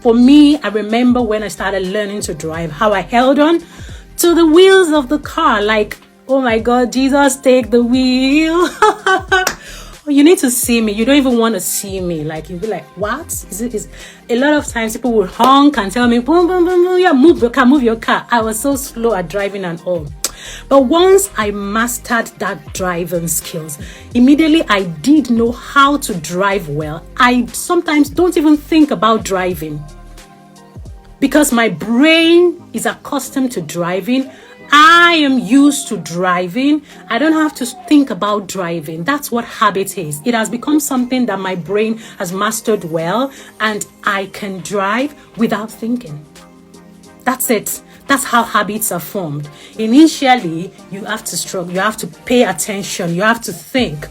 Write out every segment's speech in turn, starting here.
For me, I remember when I started learning to drive, how I held on to the wheels of the car like, oh my God, Jesus, take the wheel. You need to see me. You don't even want to see me. Like, you'll be like, what? Is a lot of times people will honk and tell me, boom, boom, boom, boom, yeah, move your car, move your car. I was so slow at driving and all. But once I mastered that driving skills, immediately I did know how to drive well. I sometimes don't even think about driving because my brain is accustomed to driving. I am used to driving. I don't have to think about driving. That's what habit is. It has become something that my brain has mastered well, and I can drive without thinking. That's it. That's how habits are formed. Initially, you have to struggle. You have to pay attention. You have to think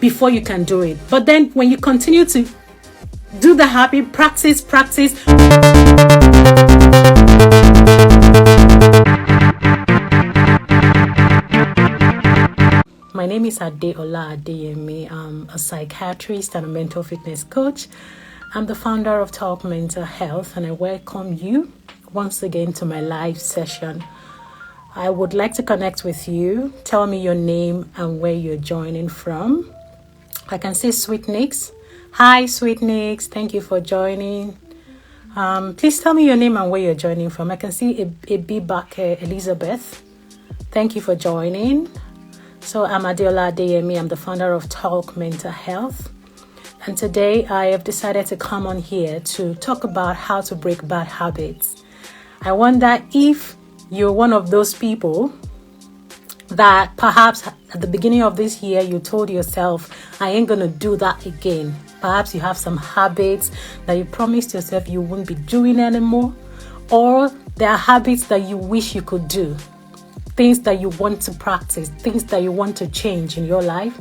before you can do it. But then when you continue to do the habit, practice. My name is Adeola Adeyemi. I'm a psychiatrist and a mental fitness coach. I'm the founder of Talk Mental Health, and I welcome you once again to my live session. I would like to connect with you. Tell me your name and where you're joining from. I can see Sweet Nix. Hi, Sweet Nix. Thank you for joining. Please tell me your name and where you're joining from. I can see a Bibake Elizabeth. Thank you for joining. So I'm Adeola Adeyemi. I'm the founder of Talk Mental Health. And today I have decided to come on here to talk about how to break bad habits. I wonder if you're one of those people that perhaps at the beginning of this year you told yourself, I ain't going to do that again. Perhaps you have some habits that you promised yourself you wouldn't be doing anymore. Or there are habits that you wish you could do. Things that you want to practice, things that you want to change in your life,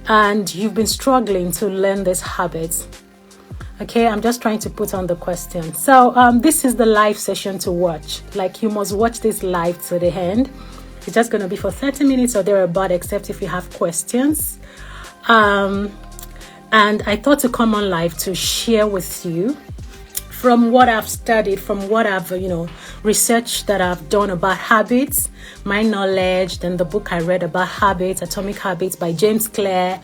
and you've been struggling to learn these habits. Okay, I'm just trying to put on the question. So this is the live session to watch. Like, you must watch this live to the end. It's just going to be for 30 minutes or thereabout, except if you have questions. And I thought to come on live to share with you from what I've studied, from what I've, research that I've done about habits, my knowledge, then the book I read about habits, Atomic Habits by James Clear.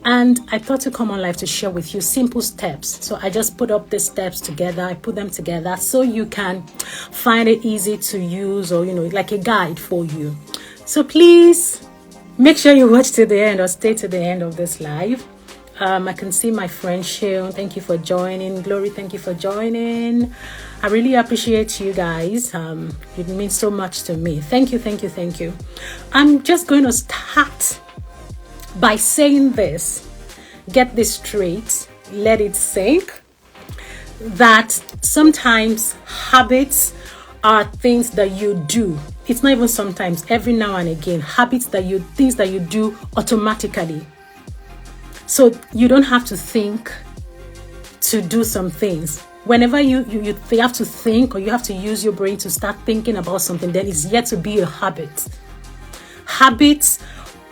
And I thought to come on live to share with you simple steps. So I just put up the steps together. I put them together so you can find it easy to use, or, like a guide for you. So please make sure you watch to the end or stay to the end of this live. I can see my friend Sharon. Thank you for joining. Glory, thank you for joining. I really appreciate you guys. It means so much to me. Thank you. I'm just going to start by saying this. Get this straight. Let it sink. That sometimes habits are things that you do. It's not even sometimes, every now and again. Things that you do automatically. So you don't have to think to do some things. Whenever you have to think, or you have to use your brain to start thinking about something, then it's yet to be a habit. Habits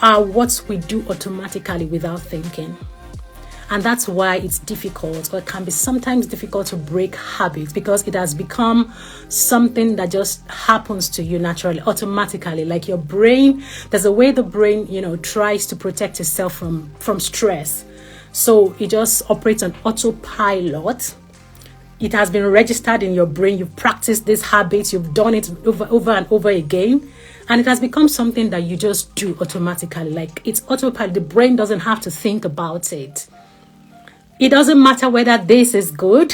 are what we do automatically without thinking. And that's why it's difficult, or it can be sometimes difficult to break habits, because it has become something that just happens to you naturally, automatically. Like your brain, there's a way the brain, tries to protect itself from stress. So it just operates on autopilot. It has been registered in your brain. You've practiced these habits. You've done it over and over again. And it has become something that you just do automatically. Like, it's autopilot. The brain doesn't have to think about it. It doesn't matter whether this is good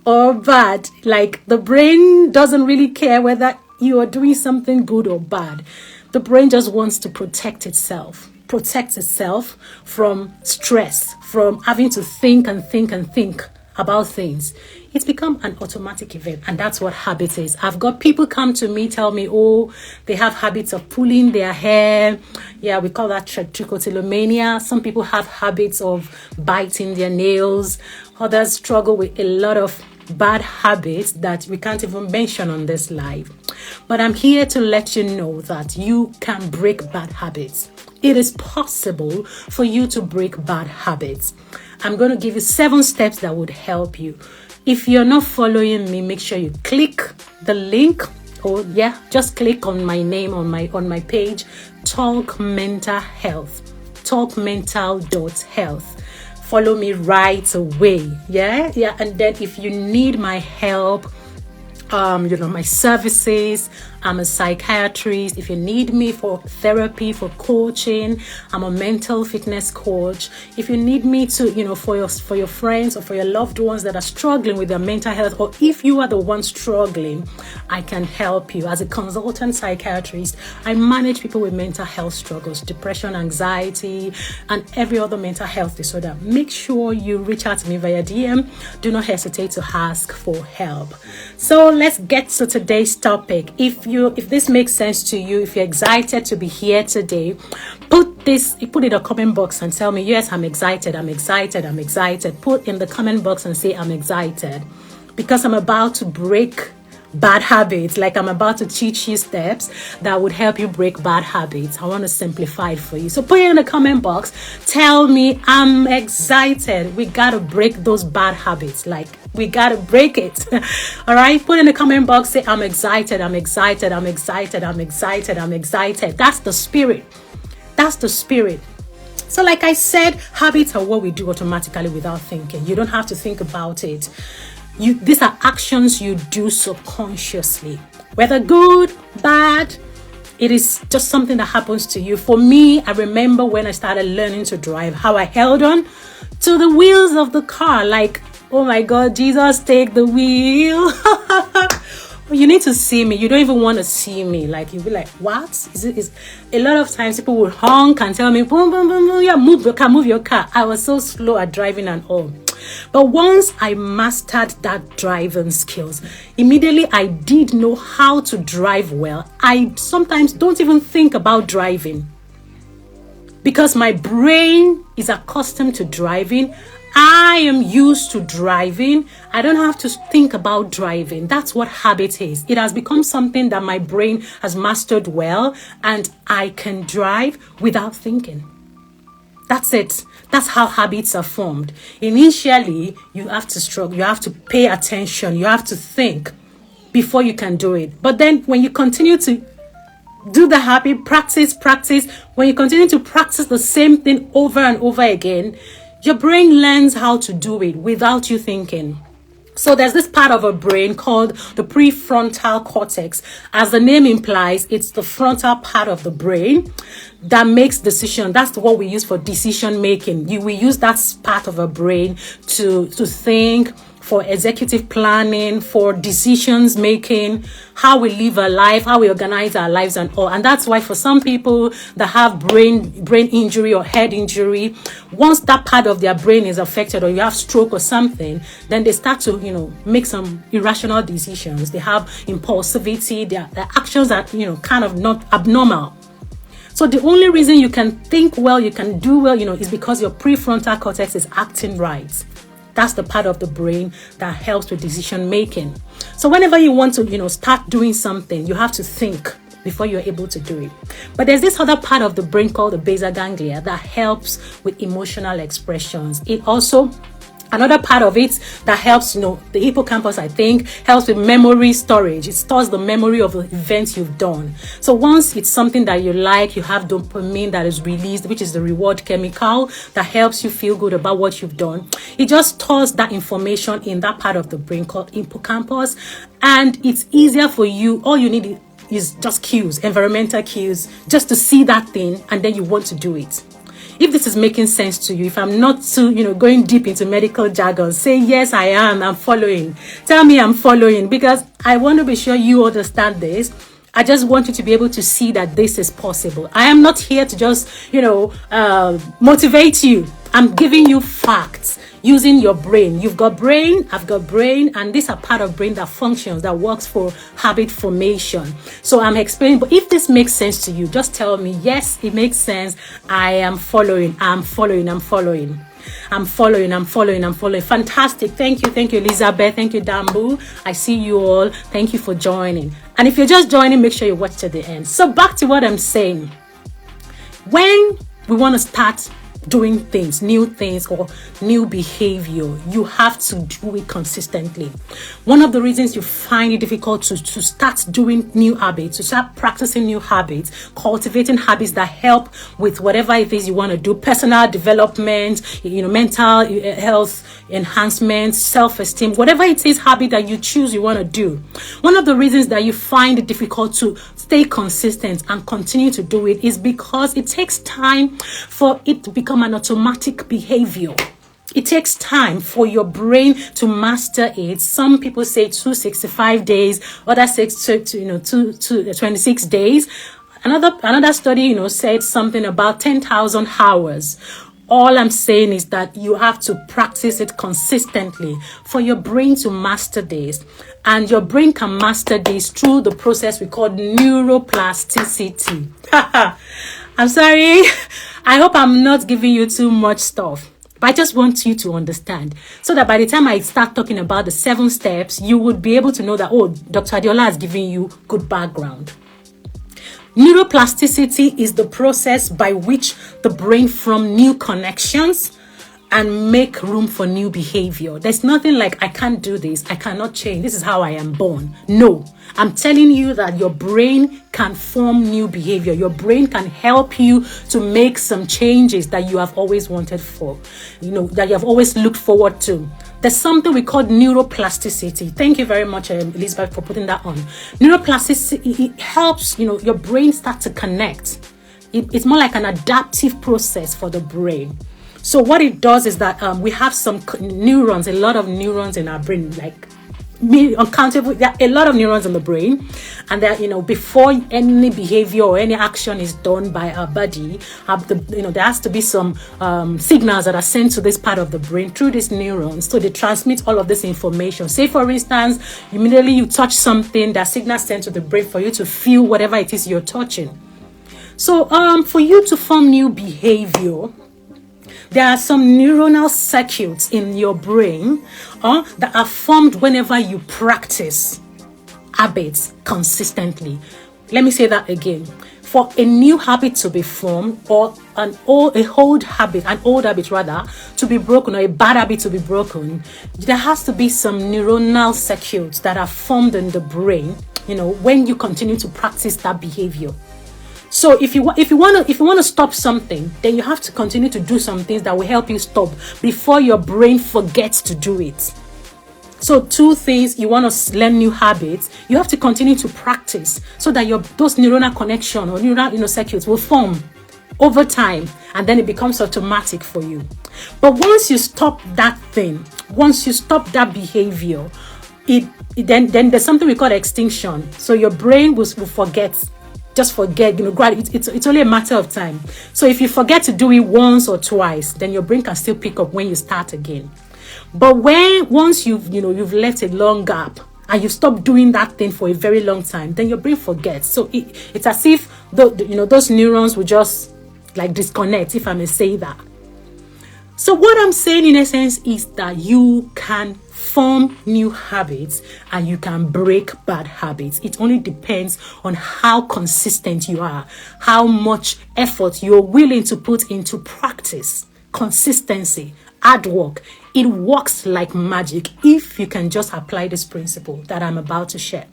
or bad. Like, the brain doesn't really care whether you are doing something good or bad. The brain just wants to protect itself from stress, from having to think about things. It's become an automatic event, and that's what habit is. I've got people come to me, tell me, they have habits of pulling their hair. Yeah, we call that trichotillomania. Some people have habits of biting their nails. Others struggle with a lot of bad habits that we can't even mention on this live. But I'm here to let you know that you can break bad habits. It is possible for you to break bad habits. I'm going to give you 7 steps that would help you. If you're not following me, make sure you click the link, or just click on my name on my page, Talk Mental Health, talkmental.health. Follow me right away. And then if you need my help, my services, I'm a psychiatrist. If you need me for therapy, for coaching, I'm a mental fitness coach. If you need me to, for your friends or for your loved ones that are struggling with their mental health, or if you are the one struggling, I can help you. As a consultant psychiatrist, I manage people with mental health struggles, depression, anxiety, and every other mental health disorder. Make sure you reach out to me via DM. Do not hesitate to ask for help. So let's get to today's topic. If this makes sense to you, if you're excited to be here today, put in the comment box and tell me, yes, I'm excited. Put in the comment box and say, I'm excited, because I'm about to break bad habits. Like, I'm about to teach you steps that would help you break bad habits. I want to simplify it for you. So put it in the comment box. Tell me, I'm excited. We got to break those bad habits. Like, we got to break it. All right. Put in the comment box. Say, I'm excited. That's the spirit. So like I said, habits are what we do automatically without thinking. You don't have to think about it. These are actions you do subconsciously, whether good, bad. It is just something that happens to you. For me, I remember when I started learning to drive, how I held on to the wheels of the car. Like, oh my God, Jesus, take the wheel. You need to see me. You don't even want to see me. Like, you'll be like, what? Is a lot of times people will honk and tell me, boom, boom, boom, boom, yeah, move your car. I was so slow at driving and all. But once I mastered that driving skills, immediately I did know how to drive well. I sometimes don't even think about driving, because my brain is accustomed to driving. I am used to driving. I don't have to think about driving. That's what habit is. It has become something that my brain has mastered well, and I can drive without thinking. That's it. That's how habits are formed. Initially, you have to struggle. You have to pay attention. You have to think before you can do it. But then when you continue to do the habit, practice, when you continue to practice the same thing over and over again, your brain learns how to do it without you thinking. So there's this part of a brain called the prefrontal cortex. As the name implies, it's the frontal part of the brain that makes decision. That's what we use for decision making. We use that part of a brain to think, for executive planning, for decisions making, how we live our life, how we organize our lives and all. And that's why for some people that have brain injury or head injury, once that part of their brain is affected, or you have stroke or something, then they start to, make some irrational decisions. They have impulsivity. Their actions are, kind of not abnormal. So the only reason you can think well, you can do well, is because your prefrontal cortex is acting right. That's the part of the brain that helps with decision making. So whenever you want to, start doing something, you have to think before you're able to do it. But there's this other part of the brain called the basal ganglia that helps with emotional expressions. It also, another part of it that helps, the hippocampus, I think, helps with memory storage. It stores the memory of the events you've done. So once it's something that you like, you have dopamine that is released, which is the reward chemical that helps you feel good about what you've done. It just stores that information in that part of the brain called hippocampus, and it's easier for you. All you need is just cues, environmental cues, just to see that thing, and then you want to do it. If this is making sense to you, if I'm not too, going deep into medical jargon, say, yes, I am. I'm following. Tell me I'm following, because I want to be sure you understand this. I just want you to be able to see that this is possible. I am not here to just, motivate you. I'm giving you facts using your brain. You've got brain, I've got brain, and these are part of brain that functions, that works for habit formation. So I'm explaining, but if this makes sense to you, just tell me, yes, it makes sense. I am following. I'm following. Fantastic. Thank you, Elizabeth. Thank you, Dambu. I see you all. Thank you for joining. And if you're just joining, make sure you watch to the end. So back to what I'm saying. When we want to start doing things, new things, or new behavior, you have to do it consistently. One of the reasons you find it difficult to start doing new habits, to start practicing new habits, cultivating habits that help with whatever it is you want to do, personal development, mental health enhancement, self-esteem, whatever it is habit that you choose you want to do. One of the reasons that you find it difficult to stay consistent and continue to do it is because it takes time for it to become an automatic behavior. It takes time for your brain to master it. Some people say 265 days, others say 26 days. Another study, said something about 10,000 hours. All I'm saying is that you have to practice it consistently for your brain to master this. And your brain can master this through the process we call neuroplasticity. I'm sorry. I hope I'm not giving you too much stuff. But I just want you to understand so that by the time I start talking about the 7 steps, you would be able to know that, Dr. Adiola is giving you good background. Neuroplasticity is the process by which the brain forms new connections and make room for new behavior. There's nothing like, I can't do this, I cannot change, this is how I am born. No, I'm telling you that your brain can form new behavior. Your brain can help you to make some changes that you have always wanted for, that you have always looked forward to. There's something we call neuroplasticity. Thank you very much, Elizabeth, for putting that on. Neuroplasticity, it helps, your brain start to connect. It's more like an adaptive process for the brain. So what it does is that we have some neurons, a lot of neurons in our brain, like uncountable. There are a lot of neurons in the brain, and that before any behavior or any action is done by our body, there has to be some signals that are sent to this part of the brain through these neurons. So they transmit all of this information. Say for instance, immediately you touch something, that signal sent to the brain for you to feel whatever it is you're touching. So for you to form new behavior, there are some neuronal circuits in your brain that are formed whenever you practice habits consistently. Let me say that again. For a new habit to be formed, or an old habit to be broken, or a bad habit to be broken, there has to be some neuronal circuits that are formed in the brain, when you continue to practice that behavior. So if you want to stop something, then you have to continue to do some things that will help you stop before your brain forgets to do it. So 2 things: you want to learn new habits, you have to continue to practice so that those neuronal connection or neural circuits will form over time, and then it becomes automatic for you. But once you stop that thing, once you stop that behavior, then there's something we call extinction. So your brain will forget. Just forget, it's only a matter of time. So if you forget to do it once or twice, then your brain can still pick up when you start again. But once you've left a long gap and you stop doing that thing for a very long time, then your brain forgets. So it's as if those neurons will just like disconnect, if I may say that. So what I'm saying in essence is that you can form new habits and you can break bad habits. It only depends on how consistent you are, how much effort you're willing to put into practice. Consistency, hard work. It works like magic if you can just apply this principle that I'm about to share.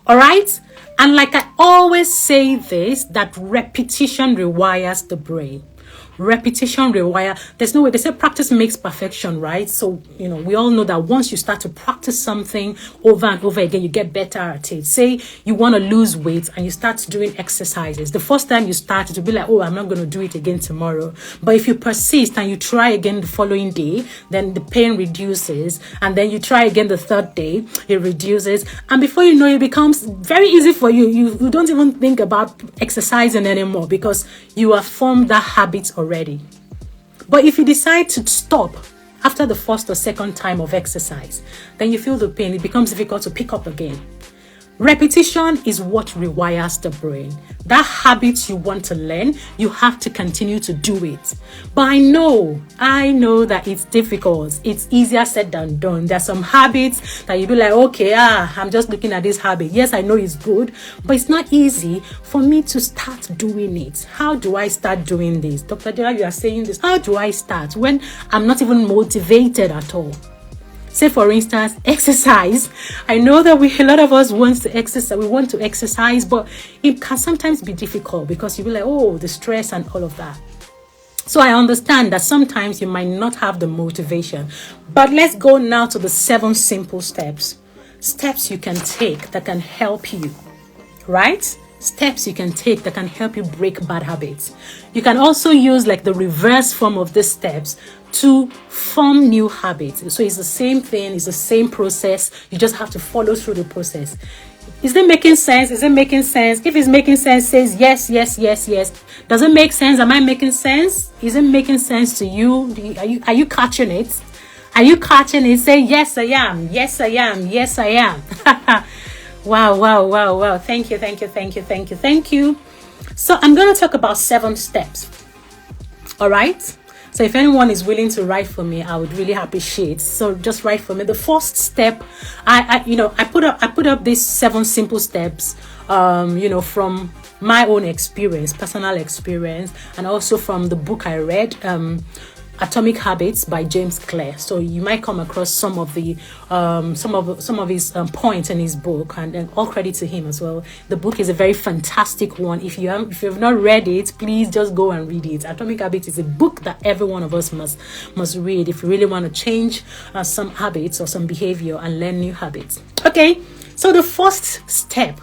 All right? And like I always say this, that repetition rewires the brain. Repetition rewire. There's no way. They say practice makes perfection, right? So, we all know that once you start to practice something over and over again, you get better at it. Say you want to lose weight and you start doing exercises. The first time you start, it will be like, I'm not going to do it again tomorrow. But if you persist and you try again the following day, then the pain reduces. And then you try again the 3rd day, it reduces. And before you know, it becomes very easy for you. You don't even think about exercising anymore because you have formed that habit already. But if you decide to stop after the 1st or 2nd time of exercise, then you feel the pain. It becomes difficult to pick up again. Repetition is what rewires the brain. That habit you want to learn, you have to continue to do it. But I know that it's difficult. It's easier said than done. There's some habits that you be like, okay, I'm just looking at this habit. Yes, I know it's good, but it's not easy for me to start doing it. How do I start doing this? Dr. Dira, you are saying this. How do I start when I'm not even motivated at all? Say, for instance, exercise. I know that a lot of us want to exercise. We want to exercise, but it can sometimes be difficult because you'll be like, oh, the stress and all of that. So I understand that sometimes you might not have the motivation. But let's go now to the 7 simple steps. Steps you can take that can help you, right? Steps you can take that can help you break bad habits. You can also use like the reverse form of these steps to form new habits. So it's the same thing, it's the same process. You just have to follow through the process. Is it making sense? Is it making sense? If it's making sense, says yes, yes, yes, yes. Does it make sense? Am I making sense? Is it making sense to you? Are you catching it? Are you catching it? Say yes, I am. Yes, I am. Yes, I am. Wow. Thank you. So I'm going to talk about 7 steps. All right. So if anyone is willing to write for me, I would really appreciate. So just write for me. The first step, I put up these 7 simple steps, from my own experience, personal experience, and also from the book I read, Atomic Habits by James Clear. So you might come across some of his points in his book, and all credit to him as well. The book is a very fantastic one. If you have not read it, please just go and read it. Atomic Habits is a book that every one of us must read if you really want to change some habits or some behavior and learn new habits. Okay, so the first step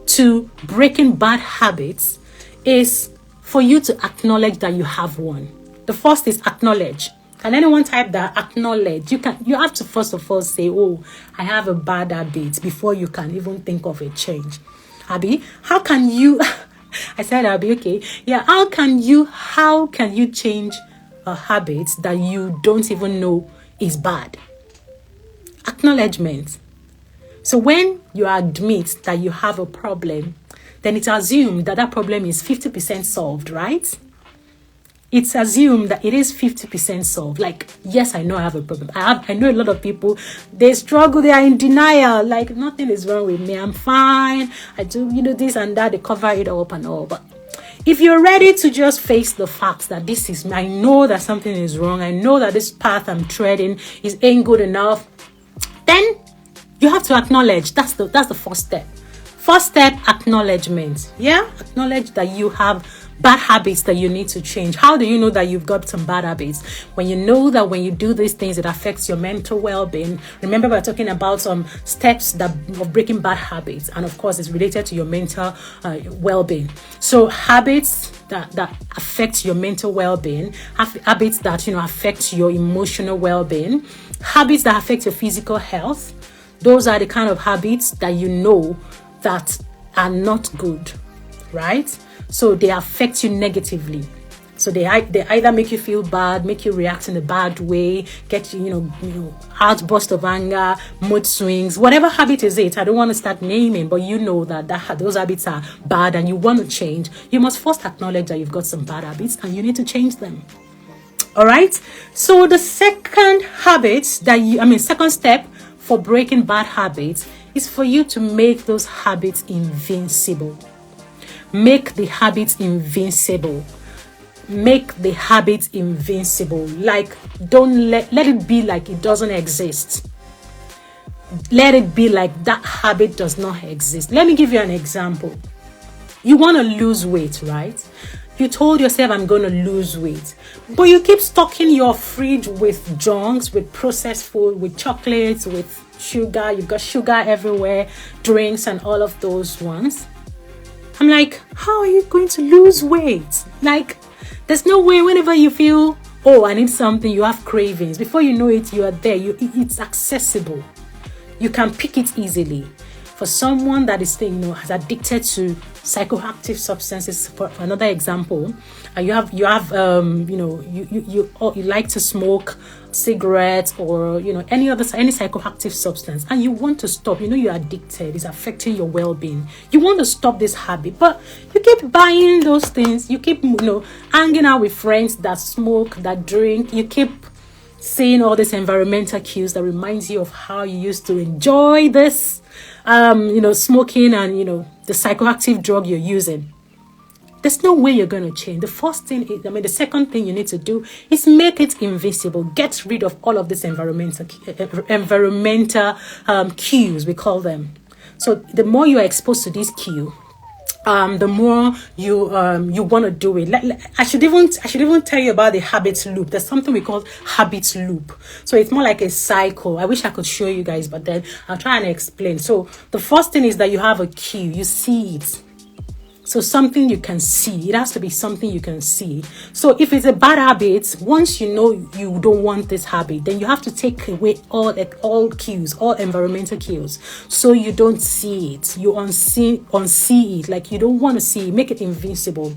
to breaking bad habits is for you to acknowledge that you have one. The first is acknowledge. Can anyone type that? Acknowledge. You have to first of all say, oh, I have a bad habit before you can even think of a change. Abby, how can you I said Abby, okay. Yeah, how can you change a habit that you don't even know is bad? Acknowledgement. So when you admit that you have a problem, then it's assumed that problem is 50% solved, right? It's assumed that it is 50% solved. Like, yes, I know I have a problem. I know a lot of people, they struggle, they are in denial. Like, nothing is wrong with me. I'm fine. I do, this and that. They cover it up and all. But if you're ready to just face the fact that this is me, I know that something is wrong. I know that this path I'm treading ain't good enough. Then you have to acknowledge. That's the first step. First step, acknowledgement. Yeah, acknowledge that you have bad habits that you need to change. How do you know that you've got some bad habits? When you know that when you do these things, it affects your mental well-being. Remember, we're talking about some steps of breaking bad habits, and of course, it's related to your mental well-being. So habits that affect your mental well-being, habits that affect your emotional well-being, habits that affect your physical health. Those are the kind of habits that you know that are not good, right? So they affect you negatively. So they either make you feel bad, make you react in a bad way, get outburst of anger, mood swings, whatever habit is it. I don't want to start naming, but you know that those habits are bad and you want to change. You must first acknowledge that you've got some bad habits and you need to change them. All right. So the second step for breaking bad habits is for you to make those habits invincible. Make the habits invincible. Make the habits invincible. Like, don't let it be like it doesn't exist. Let it be like that habit does not exist. Let me give you an example. You want to lose weight, right? You told yourself, I'm going to lose weight. But you keep stocking your fridge with junks, with processed food, with chocolates, with sugar. You've got sugar everywhere, drinks and all of those ones. I'm like, how are you going to lose weight? Like, there's no way. Whenever you feel, oh, I need something, you have cravings. Before you know it, you are there. It's accessible. You can pick it easily. For someone that is, has addicted to Psychoactive substances, for another example, you like to smoke cigarettes or any psychoactive substance, and you want to stop. You're addicted, it's affecting your well-being. You want to stop this habit, but you keep buying those things. You keep hanging out with friends that smoke, that drink. You keep seeing all these environmental cues that reminds you of how you used to enjoy this smoking and the psychoactive drug you're using. There's no way you're going to change. The second thing you need to do is make it invisible. Get rid of all of these environmental cues, we call them. So the more you are exposed to this cue, the more you want to do it. I should even tell you about the habit loop. There's something we call habit loop. So it's more like a cycle. I wish I could show you guys, but then I'll try and explain. So the first thing is that you have a cue. You see it. So something you can see. It has to be something you can see. So if it's a bad habit, once you know you don't want this habit, then you have to take away all cues, all environmental cues, so you don't see it. You unsee it, like you don't want to see it. Make it invisible.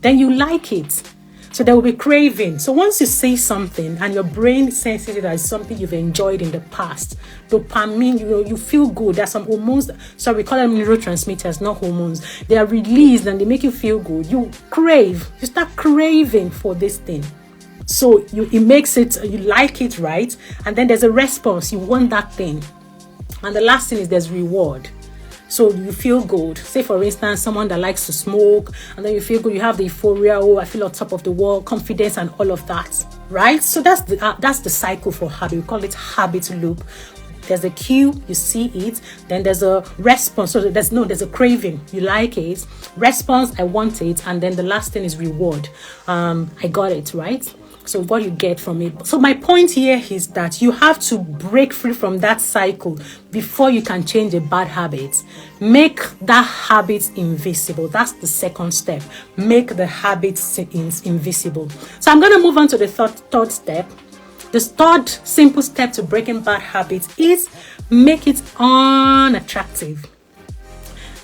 Then you like it. So there will be craving. So once you say something and your brain senses it as something you've enjoyed in the past, dopamine, you feel good. There's some hormones, so we call them neurotransmitters, not hormones. They are released and they make you feel good. You crave. You start craving for this thing. So it makes it, you like it, right? And then there's a response. You want that thing. And the last thing is there's reward. So you feel good. Say, for instance, someone that likes to smoke, and then you feel good. You have the euphoria, I feel on top of the world, confidence, and all of that, right? So that's the cycle for habit. We call it habit loop. There's a cue, you see it. Then there's a response. So there's a craving. You like it. Response, I want it. And then the last thing is reward. I got it, right? So what you get from it. So my point here is that you have to break free from that cycle before you can change a bad habit. Make that habit invisible. That's the second step. Make the habit invisible. So I'm going to move on to the third step. The third simple step to breaking bad habits is make it unattractive.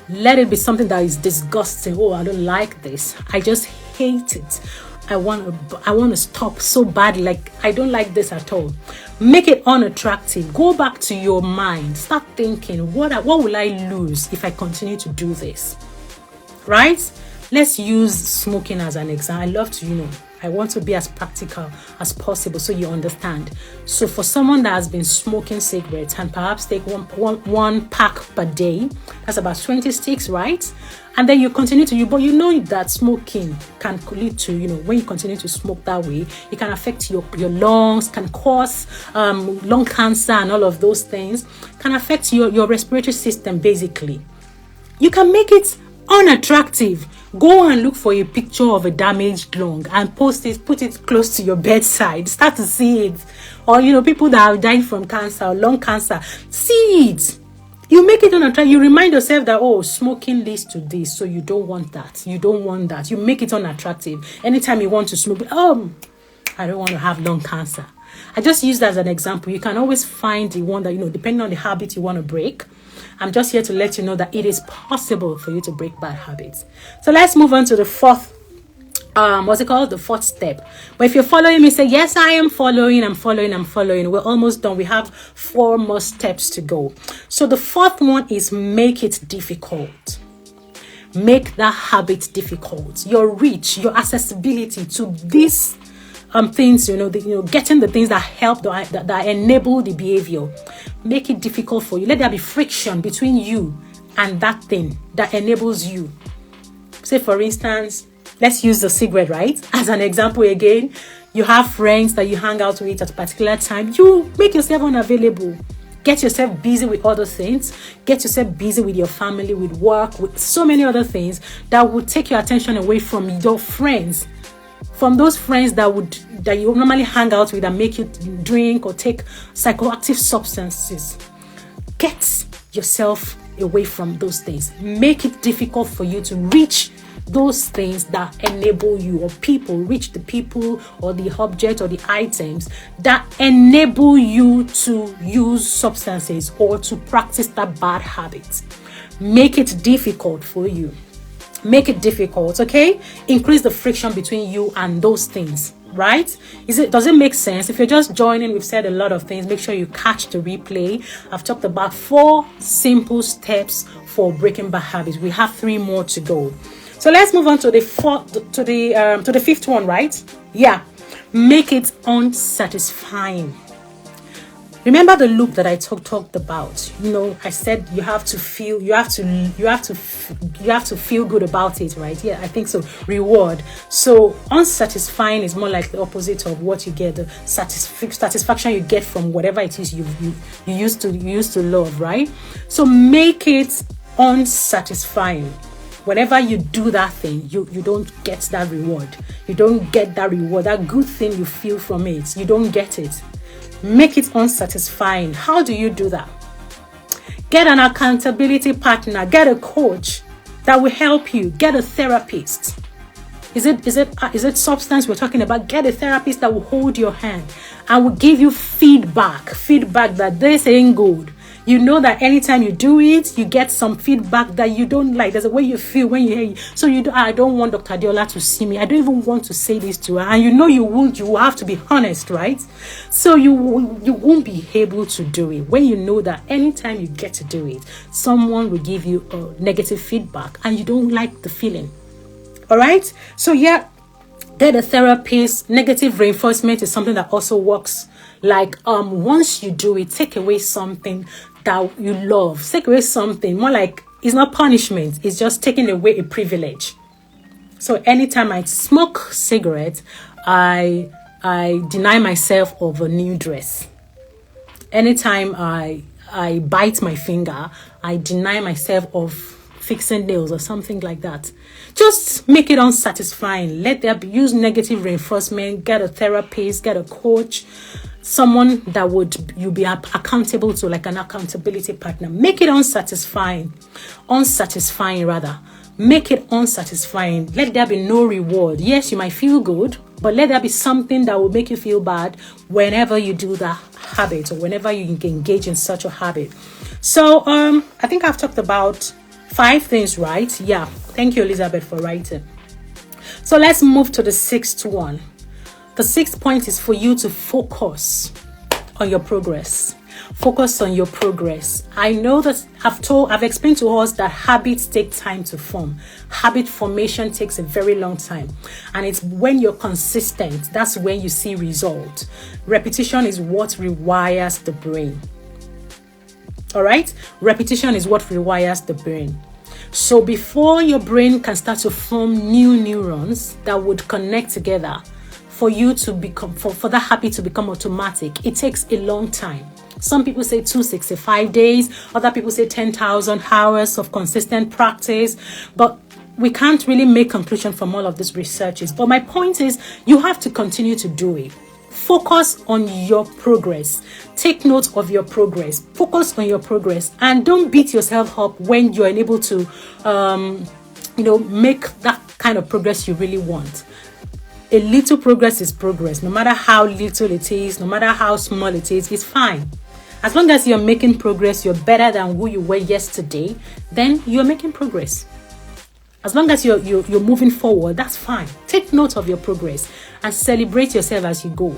Let it be something that is disgusting. I don't like this. I just hate it. I want to stop so badly. Like, I don't like this at all. Make it unattractive. Go back to your mind. Start thinking, what will I lose if I continue to do this? Right? Let's use smoking as an example. I love to, I want to be as practical as possible so you understand. So for someone that has been smoking cigarettes and perhaps take one pack per day, that's about 20 sticks, right? And then you continue to, but you know that smoking can lead to, when you continue to smoke that way, it can affect your lungs, can cause lung cancer and all of those things, can affect your respiratory system basically. You can make it unattractive. Go and look for a picture of a damaged lung and put it close to your bedside. Start to see it. Or, people that have died from cancer or lung cancer, see it. You make it unattractive. You remind yourself that, smoking leads to this, so you don't want that. You don't want that. You make it unattractive. Anytime you want to smoke, I don't want to have lung cancer. I just use that as an example. You can always find the one that, depending on the habit you want to break. I'm just here to let you know that it is possible for you to break bad habits. So let's move on to the fourth, the fourth step. But if you're following me, say, yes, I am following, I'm following. We're almost done. We have 4 more steps to go. So the fourth one is make it difficult. Make that habit difficult. Your reach, your accessibility to these things, getting the things that help, that enable the behavior. Make it difficult for you. Let there be friction between you and that thing that enables you. Say, for instance, let's use the cigarette, right? As an example again, you have friends that you hang out with at a particular time. You make yourself unavailable. Get yourself busy with other things. Get yourself busy with your family, with work, with so many other things that would take your attention away from your friends. From those friends that you normally hang out with and make you drink or take psychoactive substances. Get yourself away from those things. Make it difficult for you to reach those things that enable you, or reach the people or the object or the items that enable you to use substances or to practice that bad habit. Make it difficult for you. Make it difficult, okay? Increase the friction between you and those things, right? Does it make sense? If you're just joining, we've said a lot of things. Make sure you catch the replay. I've talked about 4 simple steps for breaking bad habits. We have 3 more to go. So let's move on to the 5th one, right? Yeah. Make it unsatisfying. Remember the loop that I talked about. I said you have to feel good about it, right? Yeah, I think so. Reward. So unsatisfying is more like the opposite of what you get, the satisfaction you get from whatever it is you used to love, right? So make it unsatisfying. Whenever you do that thing, you don't get that reward. You don't get that reward, that good thing you feel from it. You don't get it. Make it unsatisfying. How do you do that? Get an accountability partner. Get a coach that will help you. Get a therapist. Is it substance we're talking about? Get a therapist that will hold your hand and will give you feedback that this ain't good. You know that anytime you do it, you get some feedback that you don't like. There's a way you feel when you hear it. So I don't want Dr. Adiola to see me. I don't even want to say this to her. And you will have to be honest, right? So you won't be able to do it when you know that anytime you get to do it, someone will give you a negative feedback and you don't like the feeling. All right? So yeah, get a therapist. Negative reinforcement is something that also works. Like once you do it, take away something that you love. Take away something more like, it's not punishment, it's just taking away a privilege. So anytime I smoke cigarette, I deny myself of a new dress. Anytime I bite my finger, I deny myself of fixing nails or something like that. Just make it unsatisfying. Use negative reinforcement. Get a therapist, get a coach, someone that you be accountable to, like an accountability partner. Make it unsatisfying rather. Make it unsatisfying. Let there be no reward. Yes, you might feel good, but let there be something that will make you feel bad whenever you do that habit or whenever you engage in such a habit. So I think I've talked about 5 things, right? Yeah. Thank you, Elizabeth, for writing. So let's move to the 6th one. The 6th point is for you to focus on your progress. Focus on your progress. I know that I've explained to us that habits take time to form. Habit formation takes a very long time. And it's when you're consistent, that's when you see results. Repetition is what rewires the brain. All right? Repetition is what rewires the brain. So before your brain can start to form new neurons that would connect together, for you to become, for that habit to become automatic, it takes a long time. Some people say 265 days, other people say 10,000 hours of consistent practice, but we can't really make conclusion from all of these researches. But my point is, you have to continue to do it. Focus on your progress. Take note of your progress. Focus on your progress, and don't beat yourself up when you're unable to, make that kind of progress you really want. A little progress is progress. No matter how little it is, no matter how small it is, it's fine. As long as you're making progress, you're better than who you were yesterday, then you're making progress. As long as you're moving forward, that's fine. Take note of your progress and celebrate yourself as you go.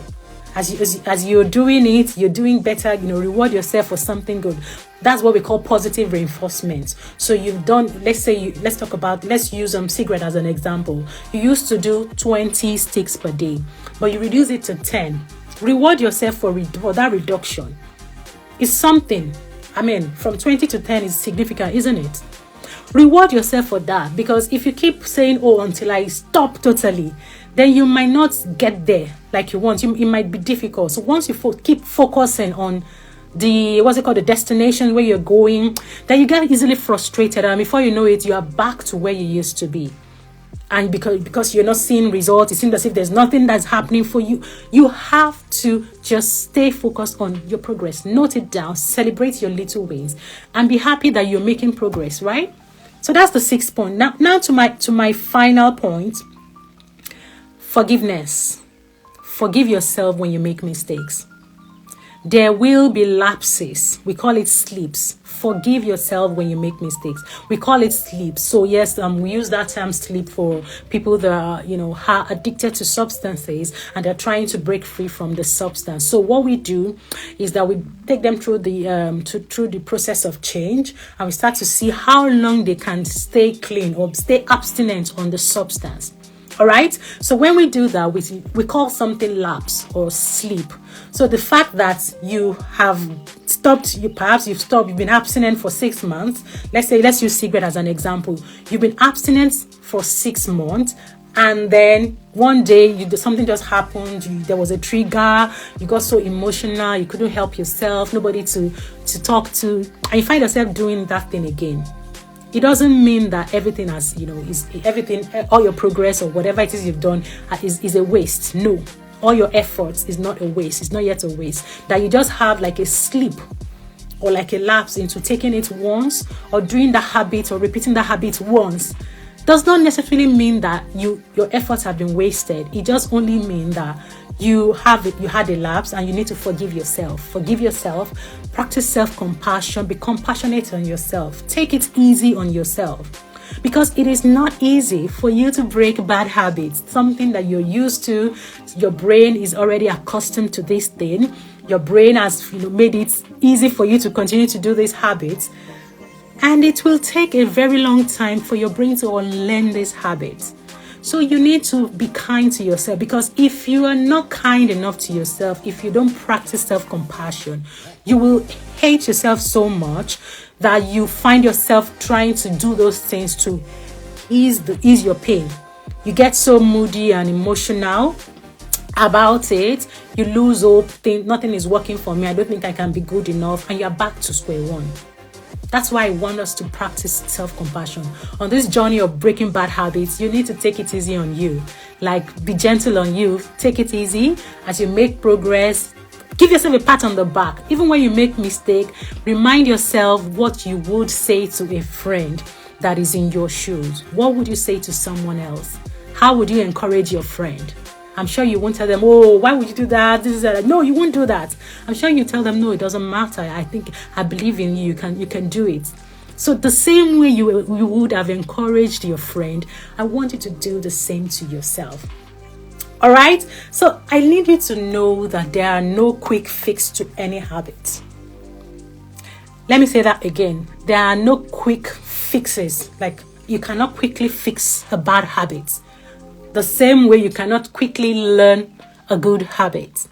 As you're doing it, you're doing better, reward yourself for something good. That's what we call positive reinforcement. So you've done, let's use cigarette as an example. You used to do 20 sticks per day, but you reduce it to 10. Reward yourself for that reduction. It's something. From 20 to 10 is significant, isn't it? Reward yourself for that, because if you keep saying, until I stop totally, then you might not get there like you want. It might be difficult. So once you keep focusing on the destination where you're going, then you get easily frustrated, and before you know it, you are back to where you used to be. And because you're not seeing results, it seems as if there's nothing that's happening for you. You have to just stay focused on your progress. Note it down, celebrate your little wins, and be happy that you're making progress, right? So that's the 6th point. Now to my final point. Forgiveness. Forgive yourself when you make mistakes. There will be lapses. We call it sleeps. Forgive yourself when you make mistakes. We call it sleep. So yes, we use that term sleep for people that are, addicted to substances and they're trying to break free from the substance. So what we do is that we take them through the process of change, and we start to see how long they can stay clean or stay abstinent on the substance. All right. So when we do that, we call something lapse or sleep. So the fact that you have stopped, you've been abstinent for 6 months. Let's use cigarette as an example. You've been abstinent for 6 months, and then one day something just happened. There was a trigger. You got so emotional. You couldn't help yourself. Nobody to talk to, and you find yourself doing that thing again. It doesn't mean that everything all your progress or whatever it is you've done is a waste. No, all your efforts is not a waste. It's not yet a waste. That you just have like a slip or like a lapse into taking it once or doing the habit or repeating the habit once does not necessarily mean that your efforts have been wasted. It just only means that you had a lapse and you need to forgive yourself. Forgive yourself, practice self-compassion, be compassionate on yourself. Take it easy on yourself, because it is not easy for you to break bad habits, something that you're used to. Your brain is already accustomed to this thing. Your brain has made it easy for you to continue to do these habits. And it will take a very long time for your brain to unlearn these habits. So you need to be kind to yourself, because if you are not kind enough to yourself, if you don't practice self-compassion, you will hate yourself so much that you find yourself trying to do those things to ease your pain. You get so moody and emotional about it. You lose hope. Think nothing is working for me. I don't think I can be good enough. And you're back to square one. That's why I want us to practice self-compassion. On this journey of breaking bad habits, you need to take it easy on you. Like, be gentle on you. Take it easy as you make progress. Give yourself a pat on the back. Even when you make mistake, remind yourself what you would say to a friend that is in your shoes. What would you say to someone else? How would you encourage your friend? I'm sure you won't tell them, oh, why would you do that? This is that. No, you won't do that. I'm sure you tell them, no, it doesn't matter. I believe in you. You can do it. So the same way you would have encouraged your friend, I want you to do the same to yourself. All right. So I need you to know that there are no quick fix to any habit. Let me say that again. There are no quick fixes. Like, you cannot quickly fix a bad habit. The same way you cannot quickly learn a good habit.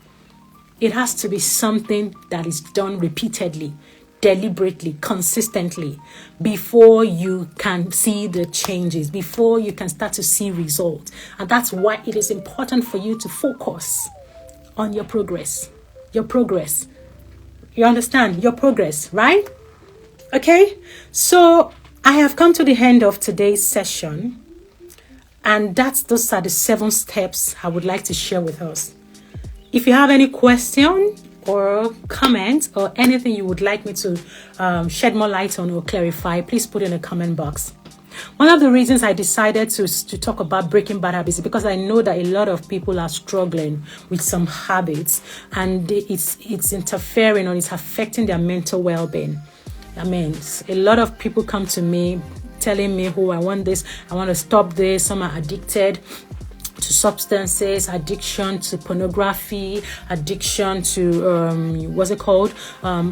It has to be something that is done repeatedly, deliberately, consistently, before you can see the changes, before you can start to see results. And that's why it is important for you to focus on your progress. Your progress. You understand? Your progress, right? Okay? So I have come to the end of today's session. And those are the 7 steps I would like to share with us. If you have any question or comment or anything you would like me to shed more light on or clarify, please put in the comment box. One of the reasons I decided to talk about breaking bad habits is because I know that a lot of people are struggling with some habits, and it's interfering or it's affecting their mental well-being. I mean, a lot of people come to me telling me, oh, I want this, I want to stop this. Some are addicted to substances, addiction to pornography, addiction to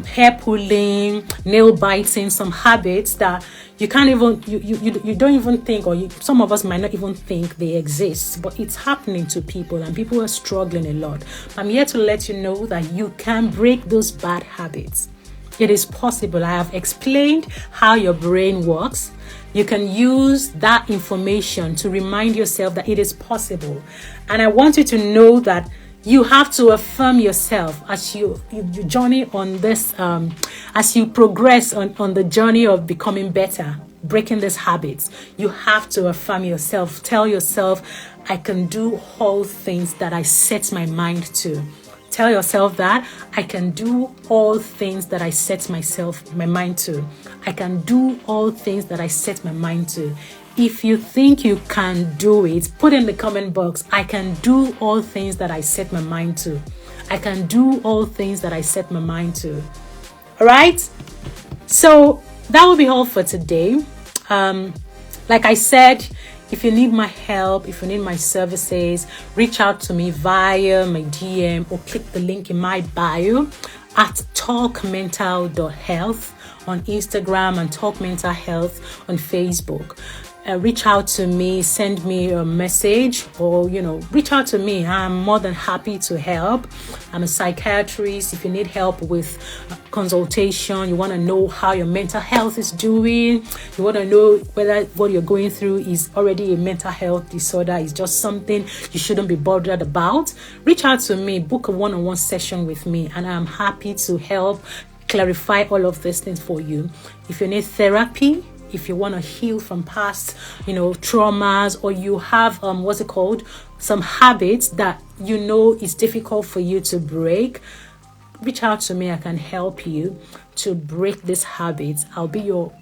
hair pulling, nail biting, some habits that you can't even you don't even think, or some of us might not even think they exist, but it's happening to people, and people are struggling a lot. I'm here to let you know that you can break those bad habits. It is possible. I have explained how your brain works. You can use that information to remind yourself that it is possible. And I want you to know that you have to affirm yourself as you journey on this, as you progress on the journey of becoming better, breaking these habits. You have to affirm yourself. Tell yourself, I can do all things that I set my mind to. Tell yourself that I can do all things that I set my mind to. I can do all things that I set my mind to. If you think you can do it, put in the comment box, I can do all things that I set my mind to. I can do all things that I set my mind to. All right? So that will be all for today. Like I said, if you need my help, if you need my services, reach out to me via my DM or click the link in my bio at talkmental.health on Instagram and Talk Mental Health on Facebook. Reach out to me, send me a message, or reach out to me. I'm more than happy to help. I'm a psychiatrist. If you need help with consultation, you want to know how your mental health is doing, you want to know whether what you're going through is already a mental health disorder, is just something you shouldn't be bothered about, reach out to me, book a one-on-one session with me, and I'm happy to help clarify all of these things for you. If you need therapy, if you want to heal from past, traumas, or you have some habits that it's difficult for you to break, reach out to me. I can help you to break these habits. I'll be your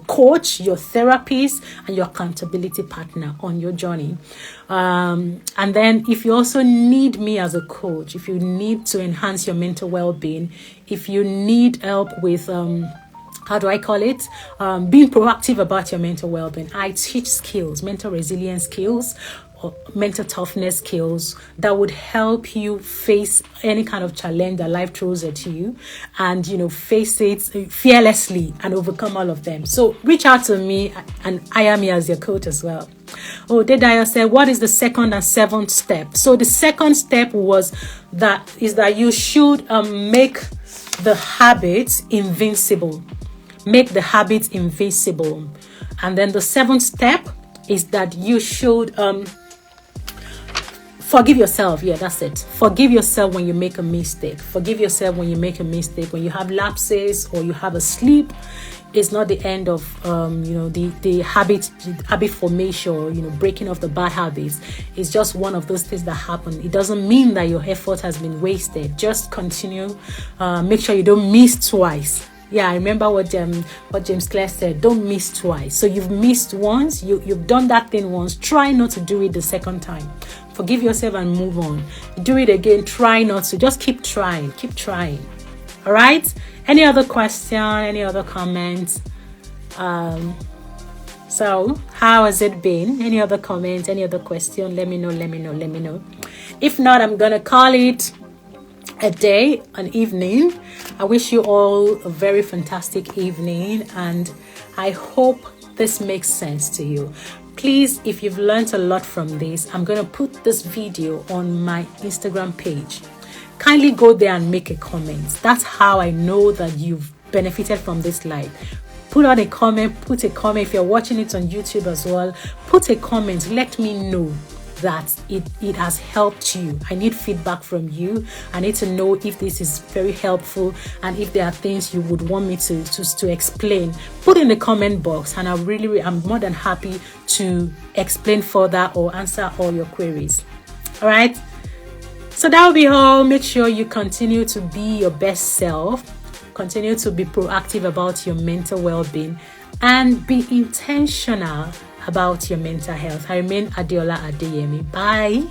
coach, your therapist, and your accountability partner on your journey. And then if you also need me as a coach, if you need to enhance your mental well-being, if you need help with being proactive about your mental well-being, I teach skills, mental resilience skills, or mental toughness skills that would help you face any kind of challenge that life throws at you, and face it fearlessly and overcome all of them. So reach out to me, and I am here as your coach as well. Dedayo said, what is the second and seventh step? So the second step is that you should make the habits invincible. Make the habits invisible. And then the seventh step is that you should forgive yourself. Yeah, that's it. Forgive yourself when you make a mistake. Forgive yourself when you make a mistake. When you have lapses or you have a slip, it's not the end of the habit formation, or breaking off the bad habits. It's just one of those things that happen. It doesn't mean that your effort has been wasted. Just continue. Make sure you don't miss twice. Yeah, I remember what James Clear said. Don't miss twice. So you've missed once. You've done that thing once. Try not to do it the second time. Forgive yourself and move on. Do it again. Try not to. Just keep trying. Keep trying. All right? Any other question? Any other comments? So how has it been? Any other comments? Any other question? Let me know. If not, I'm going to call it a day, an evening. I wish you all a very fantastic evening, and I hope this makes sense to you. Please, if you've learned a lot from this, I'm going to put this video on my Instagram page. Kindly go there and make a comment. That's how I know that you've benefited from this live. Put a comment. If you're watching it on YouTube as well, put a comment. Let me know that it has helped you. I need feedback from you. I need to know if this is very helpful, and if there are things you would want me to explain. Put in the comment box, and I'm more than happy to explain further or answer all your queries. All right. So that will be all. Make sure you continue to be your best self. Continue to be proactive about your mental well-being, and be intentional about your mental health. I remain Adeola Adeyemi. Bye.